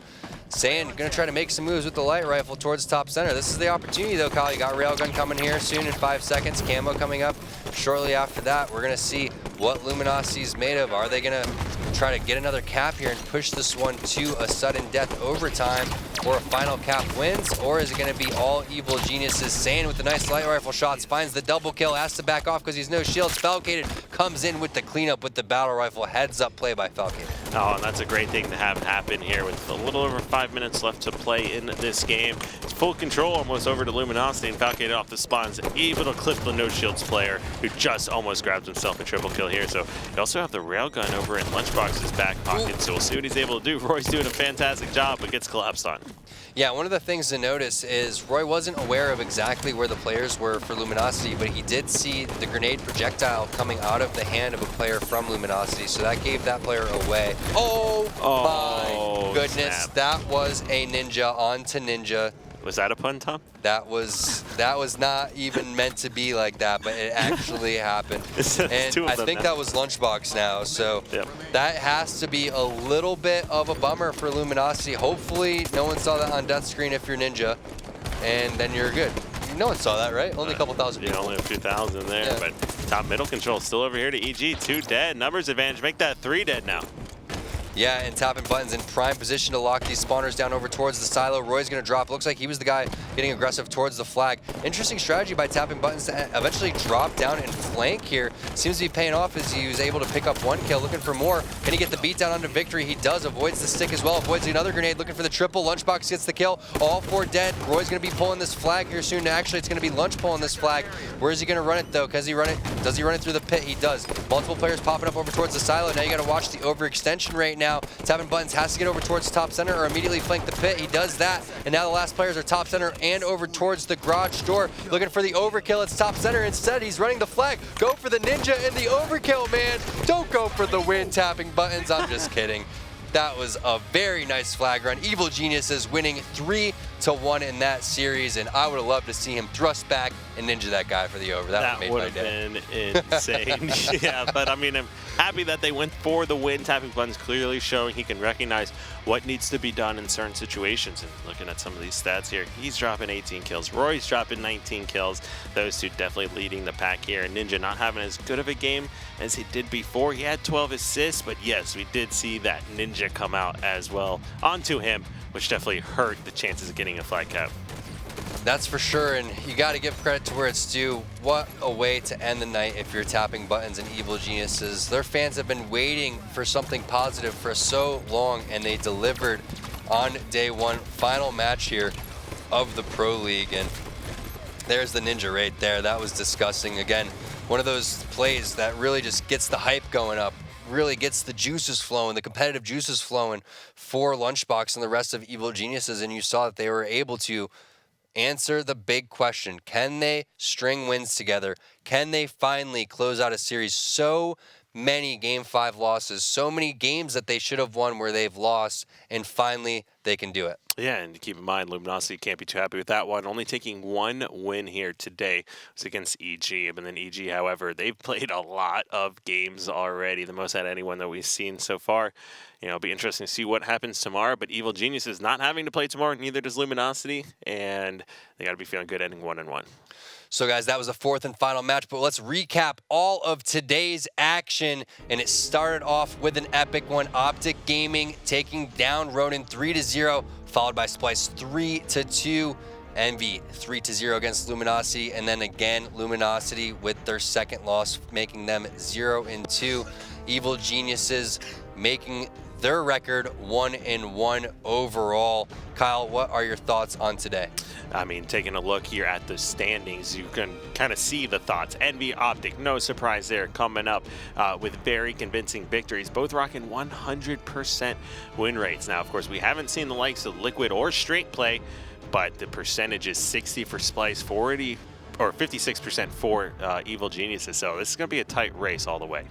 Saiyan going to try to make some moves with the light rifle towards top center. This is the opportunity though, Kyle. You got railgun coming here soon in 5 seconds. Camo coming up shortly after that. We're going to see what Luminosity's made of. Are they going to try to get another cap here and push this one to a sudden death overtime, or a final cap wins? Or is it going to be all Evil Geniuses? Saiyan with the nice light rifle shots finds the double kill, has to back off because he's no shields. Falcade comes in with the cleanup with the battle rifle. Heads up play by Falcade. Oh, and that's a great thing to have happen here with a little over 5 minutes left to play in this game. It's full control almost over to Luminosity, and Falcade off the spawns, able to clip the no shields player who just almost grabs himself a triple kill here. So you also have the railgun over in Lunchbox's back pocket, so we'll see what he's able to do. Roy's doing a fantastic job, but gets collapsed on. Yeah, one of the things to notice is Roy wasn't aware of exactly where the players were for Luminosity, but he did see the grenade projectile coming out of the hand of a player from Luminosity, so that gave that player away. Oh my goodness, snap. That was a Ninja onto Ninja. Was that a pun, Tom? That was not even meant to be like that, but it actually happened. And I think that was Lunchbox now, so that has to be a little bit of a bummer for Luminosity. Hopefully no one saw that on death screen if you're Ninja, and then you're good. No one saw that, right? Only a couple thousand people. Yeah, only a few thousand there, but top middle control still over here to EG. 2 dead, numbers advantage, make that 3 dead now. Yeah, and tapping buttons in prime position to lock these spawners down over towards the silo. Roy's going to drop. Looks like he was the guy getting aggressive towards the flag. Interesting strategy by tapping buttons to eventually drop down and flank here. Seems to be paying off as he was able to pick up 1 kill. Looking for more. Can he get the beat down onto Victory? He does. Avoids the stick as well. Avoids another grenade. Looking for the triple. Lunchbox gets the kill. All 4 dead. Roy's going to be pulling this flag here soon. Actually, it's going to be Lunch pulling this flag. Where is he going to run it, though? Does he run it through the pit? He does. Multiple players popping up over towards the silo. Now you got to watch the overextension right now. now. Tapping Buttons has to get over towards top center or immediately flank the pit. He does that, and now the last players are top center and over towards the garage door. Looking for the overkill. It's top center. Instead, he's running the flag. Go for the ninja and the overkill, man. Don't go for the win, Tapping Buttons. I'm just kidding. That was a very nice flag run. Evil Geniuses winning 3-1 in that series, and I would have loved to see him thrust back and ninja that guy for the over. That would have been insane. Yeah, but I mean, I'm happy that they went for the win. Tapping Buttons clearly showing he can recognize what needs to be done in certain situations. And looking at some of these stats here, he's dropping 18 kills. Roy's dropping 19 kills. Those two definitely leading the pack here. And Ninja not having as good of a game as he did before. He had 12 assists, but yes, we did see that Ninja come out as well onto him, which definitely hurt the chances of getting a flag cap. That's for sure, and you got to give credit to where it's due. What a way to end the night if you're Tapping Buttons and Evil Geniuses. Their fans have been waiting for something positive for so long, and they delivered on day one. Final match here of the Pro League, and there's the ninja right there. That was disgusting. Again, one of those plays that really just gets the hype going up, really gets the juices flowing, the competitive juices flowing for Lunchbox and the rest of Evil Geniuses, and you saw that they were able to answer the big question. Can they string wins together? Can they finally close out a series? So many Game 5 losses, so many games that they should have won where they've lost, and finally they can do it. Yeah, and keep in mind, Luminosity can't be too happy with that one. Only taking one win here today was against EG. And then EG, however, they've played a lot of games already, the most out of anyone that we've seen so far. You know, it'll be interesting to see what happens tomorrow. But Evil Genius is not having to play tomorrow, neither does Luminosity. And they got to be feeling good ending 1-1. So guys, that was the fourth and final match, but let's recap all of today's action. And it started off with an epic one. Optic Gaming taking down Ronin 3-0, followed by Splice 3-2. Envy 3-0 against Luminosity, and then again Luminosity with their second loss, making them 0-2. Evil Geniuses making their record 1-1 overall. Kyle, what are your thoughts on today? I mean, taking a look here at the standings, you can kind of see the thoughts. Envy, Optic, no surprise there, coming up with very convincing victories, both rocking 100% win rates. Now, of course, we haven't seen the likes of Liquid or Straight Play, but the percentage is 60 for Splice, 40 or 56% for Evil Geniuses. So this is going to be a tight race all the way.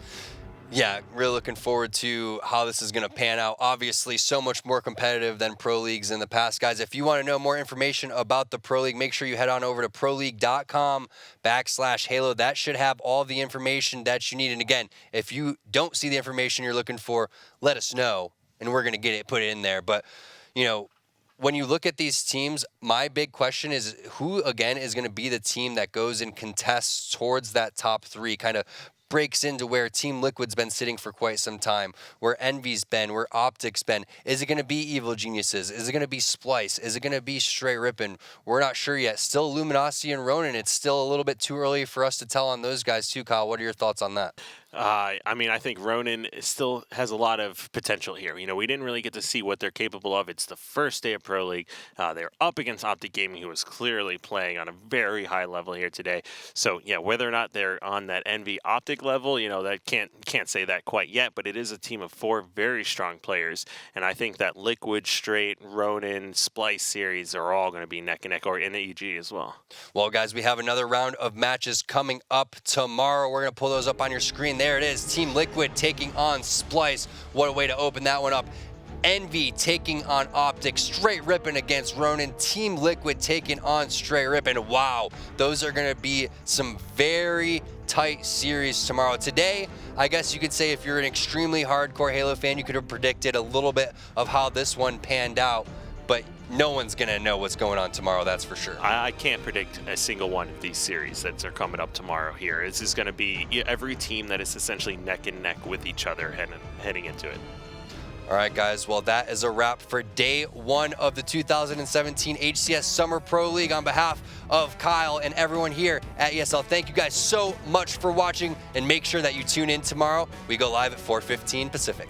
Yeah, really looking forward to how this is going to pan out. Obviously, so much more competitive than Pro Leagues in the past. Guys, if you want to know more information about the Pro League, make sure you head on over to proleague.com/Halo. That should have all the information that you need. And again, if you don't see the information you're looking for, let us know, and we're going to get it, put it in there. But, you know, when you look at these teams, my big question is who, again, is going to be the team that goes and contests towards that top three, kind of breaks into where Team Liquid's been sitting for quite some time, where Envy's been, where Optic's been. Is it going to be Evil Geniuses? Is it going to be Splice? Is it going to be Straight Rippin'? We're not sure yet. Still Luminosity and Ronin. It's still a little bit too early for us to tell on those guys too, Kyle. What are your thoughts on that? I mean, I think Ronin still has a lot of potential here. You know, we didn't really get to see what they're capable of. It's the first day of Pro League. They're up against Optic Gaming, who is clearly playing on a very high level here today. So, yeah, whether or not they're on that Envy Optic level, you know, that can't say that quite yet. But it is a team of 4 very strong players, and I think that Liquid, Straight, Ronin, Splice series are all going to be neck and neck, or in the EG as well. Well, guys, we have another round of matches coming up tomorrow. We're going to pull those up on your screen. There it is, Team Liquid taking on Splice. What a way to open that one up. Envy taking on Optic, Straight Rippin' against Ronin, Team Liquid taking on Straight Rippin'. Wow, those are going to be some very tight series tomorrow. Today, I guess you could say if you're an extremely hardcore Halo fan, you could have predicted a little bit of how this one panned out, but no one's going to know what's going on tomorrow, that's for sure. I can't predict a single one of these series that are coming up tomorrow here. This is going to be every team that is essentially neck and neck with each other heading into it. All right, guys. Well, that is a wrap for day one of the 2017 HCS Summer Pro League. On behalf of Kyle and everyone here at ESL, thank you guys so much for watching, and make sure that you tune in tomorrow. We go live at 4:15 Pacific.